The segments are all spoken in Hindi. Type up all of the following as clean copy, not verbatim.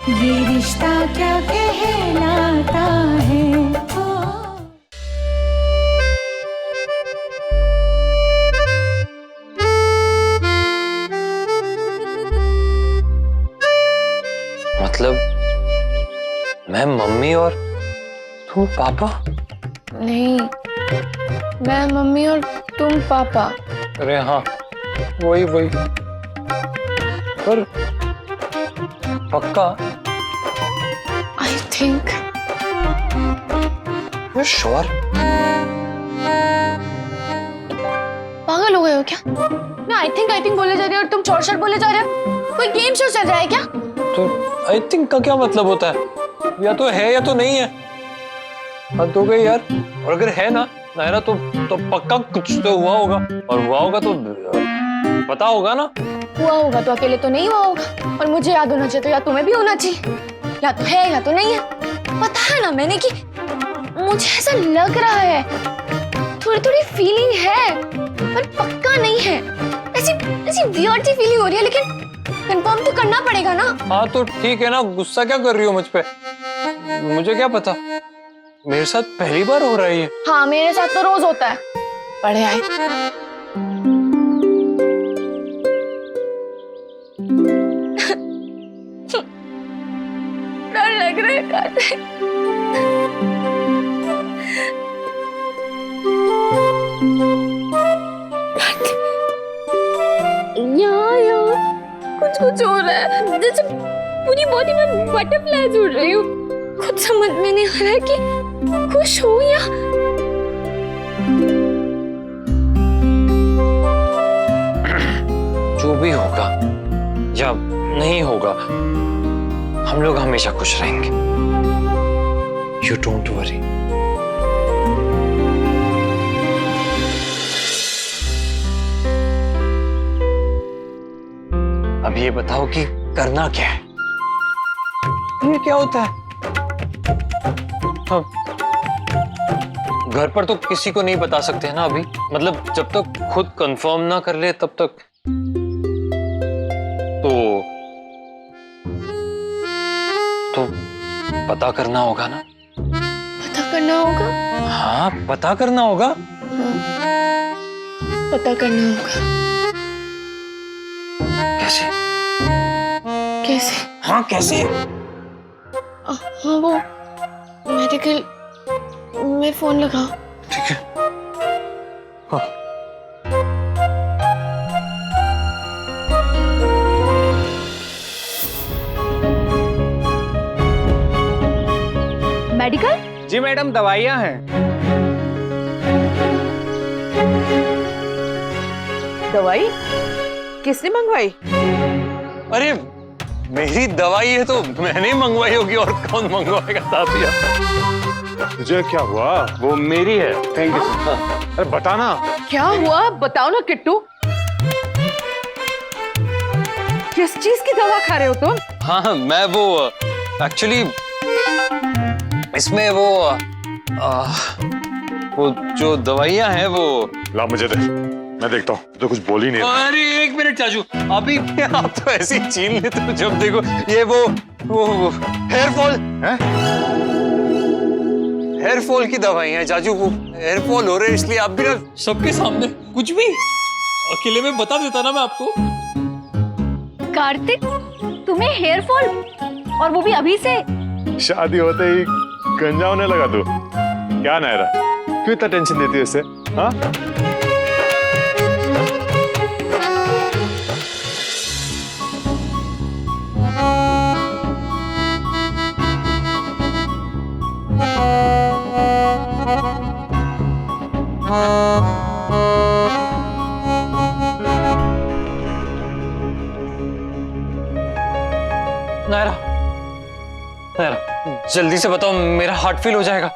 ये रिश्ता क्या कहलाता है। मतलब मैं मम्मी और तू पापा? नहीं, मैं मम्मी और तुम पापा। अरे हाँ, वही वही। पर पक्का? I think. You sure? पागल हो गए हो क्या? मैं आई थिंक बोले जा रही हूँ और तुम चौड़ बोले जा रहे हो। कोई गेम शो चल रहा है क्या? तो आई थिंक का क्या मतलब होता है? या तो है या तो नहीं है। हद हो गई यार। और अगर है ना नायरा तो पक्का कुछ तो हुआ होगा, और हुआ होगा तो पता होगा ना। हुआ होगा तो अकेले तो नहीं हुआ होगा, और मुझे याद होना चाहिए तो या तुम्हें भी होना चाहिए। या तो है या तो नहीं है। पता है ना मैंने कि मुझे ऐसा लग रहा है, थोड़ी थोड़ी फीलिंग है पर पक्का नहीं है। ऐसी ऐसी वियर्ड सी फीलिंग हो रही है, लेकिन कंफर्म तो करना पड़ेगा ना। हाँ तो ठीक है ना, गुस्सा क्या कर रही हो मुझ पे? मुझे क्या पता, मेरे साथ पहली बार हो रहा है ये। हाँ, मेरे साथ तो रोज होता है। पढ़े आए। डर लग रहा है कार्तिक। यहाँ कुछ हो रहा है, जैसे पूरी बॉडी में बटरफ्लाईज उड़ रही हूँ। कुछ समझ में नहीं आ रहा है कि खुश हूँ या जो भी होगा या नहीं होगा, हम लोग हमेशा खुश रहेंगे। You don't worry. अब ये बताओ कि करना क्या है? ये क्या होता है? हाँ, घर पर तो किसी को नहीं बता सकते हैं ना अभी। मतलब जब तक खुद कंफर्म ना कर ले तब तक तो पता करना होगा ना। पता करना होगा? हाँ, पता करना होगा। पता करना होगा। कैसे? कैसे? हाँ कैसे? हाँ, वो मेडिकल में फोन लगाओ। ठीक है। हाँ। मेडिकल? जी मैडम, दवाइयाँ हैं। दवाई किसने मंगवाई? अरे मेरी दवाई है तो मैंने मंगवाई होगी, और कौन मंगवाएगा साथिया? तुझे क्या हुआ? वो मेरी है। Thank you. अरे बताना क्या हुआ बताओ ना किट्टू। किस चीज की दवा खा रहे हो तुम? हाँ मैं वो एक्चुअली इसमें वो जो दवाइयाँ हैं वो। ला मुझे दे, मैं देखता हूँ। तो कुछ बोल ही नहीं रहा। अरे एक मिनट चाचू, अभी आप तो ऐसे ही छीन लेते हो जब देखो। ये वो हेयर फॉल है, हेयर फॉल की दवाई है चाचू। वो हेयर फॉल हो रहे हैं इसलिए आप भी ना सबके सामने कुछ भी अकेले में बता देता ना मैं आपको। कार्तिक, तुम्हें हेयर फॉल, और वो भी अभी से? शादी होते ही गंजा होने लगा तू। क्या नायरा, क्यों इतना टेंशन देती है इससे? हाँ नायरा, नायरा जल्दी से बताओ, मेरा हार्ट फेल हो जाएगा।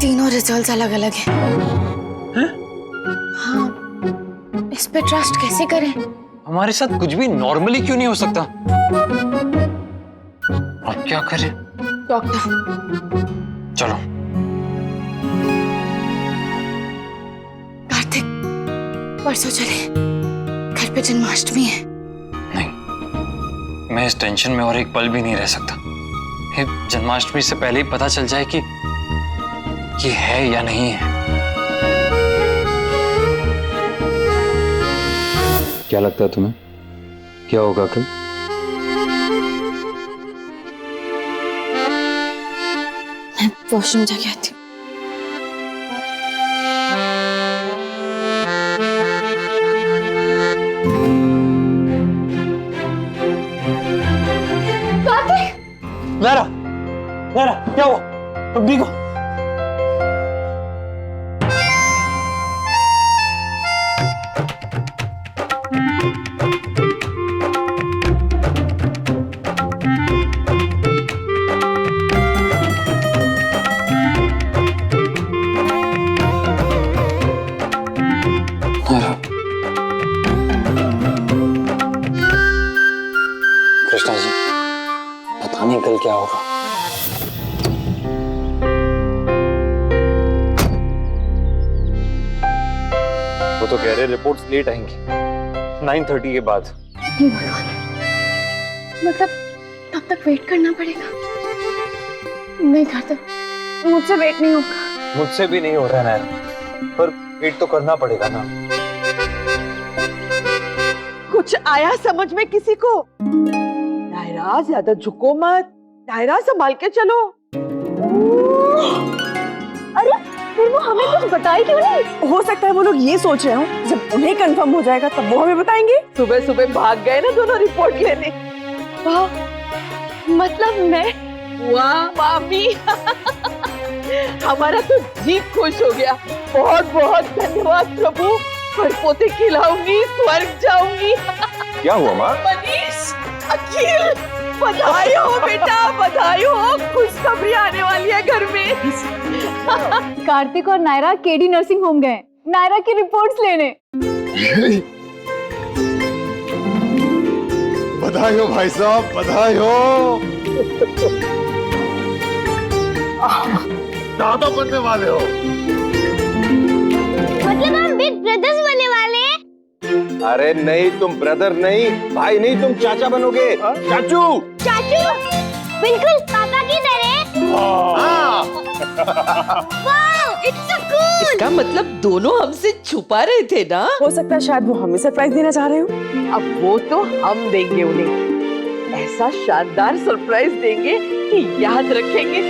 तीनों रिजल्ट्स अलग अलग हैं। हाँ, इस पे ट्रस्ट कैसे करें? हमारे साथ कुछ भी नॉर्मली क्यों नहीं हो सकता? अब क्या करें? डॉक्टर। चलो। कार्तिक, परसों चले, घर पे जन्माष्टमी है। नहीं, मैं इस टेंशन में और एक पल भी नहीं रह सकता। ये जन्माष्टमी से पहले ही पता चल जाए कि ये है या नहीं है। क्या लगता है तुम्हें, क्या होगा कल? मैं वॉशरूम जाके आती हूँ। नायरा, नायरा, क्या हुआ? तुम ठीक हो? कृष्णा जी, पता नहीं कल क्या होगा। वो तो कह रहे रिपोर्ट्स लेट आएंगी 9:30 के बाद। हे भगवान, मतलब तब तक वेट करना पड़ेगा? नहीं करता, मुझसे वेट नहीं होगा। मुझसे भी नहीं हो रहा है नायरा, पर वेट तो करना पड़ेगा ना। कुछ आया समझ में किसी को? नायरा ज्यादा झुको मत, नायरा संभाल के चलो। अरे फिर वो हमें कुछ बताए क्यों नहीं? हो सकता है वो लोग ये सोच रहे हो जब उन्हें कंफर्म हो जाएगा तब वो हमें बताएंगे। सुबह सुबह भाग गए ना दोनों रिपोर्ट लेने। वाह, मतलब मैं? वाह मामी हमारा तो जी खुश हो गया। बहुत बहुत धन्यवाद प्रभु, परपोते खिलाऊंगी, स्वर्ग जाऊंगी। क्या हुआ माँ? मनीष, अखिल, बधाई हो बेटा, बधाई हो। खुशखबरी आने वाली है घर में। कार्तिक और नायरा केडी नर्सिंग होम गए नायरा की रिपोर्ट्स लेने। बधाई हो भाई साहब, बधाई हो। दादा बनने वाले हो। मतलब हम बिग ब्रदर्स बनने वाले हैं? अरे नहीं, तुम ब्रदर नहीं, भाई नहीं, तुम चाचा बनोगे। चाचू। चाचू? बिल्कुल पापा की तरह। हाँ। Wow, it's so cool. इसका मतलब दोनों हमसे छुपा रहे थे ना? हो सकता है शायद वो हमें सरप्राइज देना चाह रहे हो। अब वो तो हम देंगे उन्हें, ऐसा शानदार सरप्राइज देंगे कि याद रखेंगे।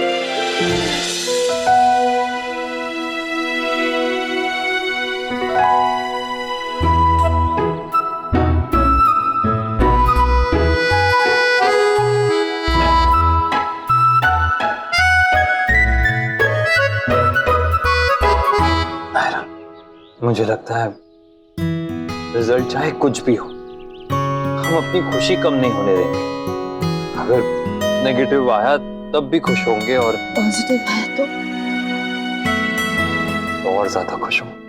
मुझे लगता है रिजल्ट चाहे कुछ भी हो, हम अपनी खुशी कम नहीं होने देंगे। अगर नेगेटिव आया तब भी खुश होंगे, और पॉजिटिव है तो और ज्यादा खुश होंगे।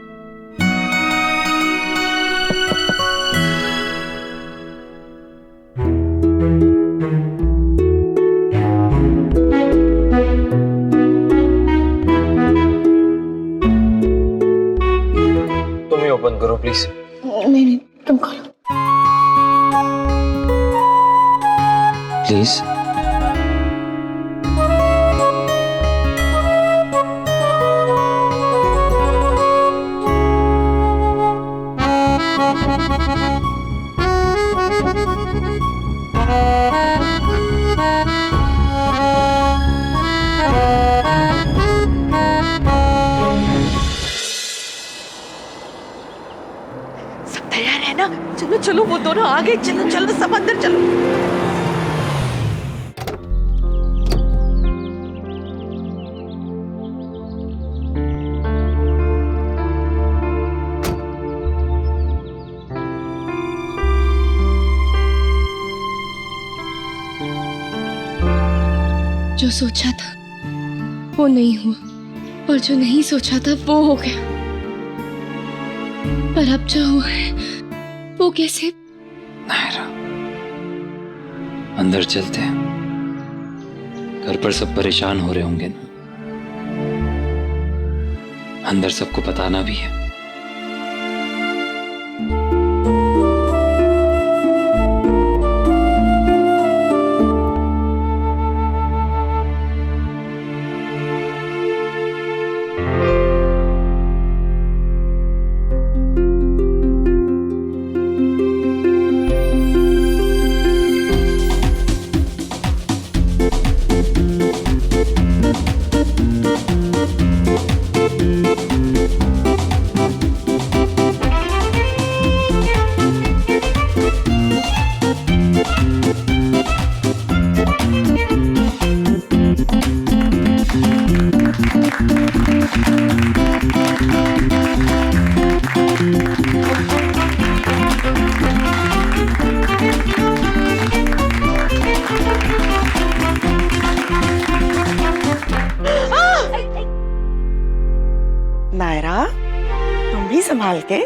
तुम ही ओपन करो प्लीज। नहीं, तुम खोलो प्लीज। सब तैयार है ना? चलो चलो, वो दोनों आगे, चलो चलो सब अंदर चलो। जो सोचा था वो नहीं हुआ, और जो नहीं सोचा था वो हो गया। पर अब जो हुआ है वो कैसे? नायरा, अंदर चलते हैं। घर पर सब परेशान हो रहे होंगे ना, अंदर सबको बताना भी है। संभाल के।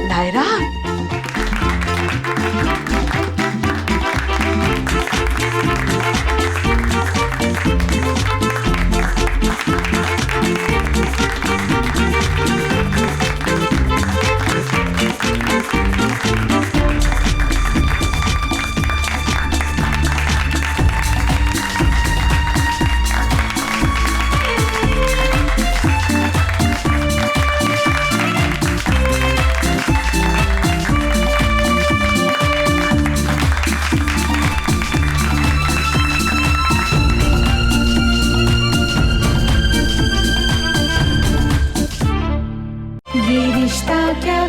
नायरा, ये रिश्ता क्या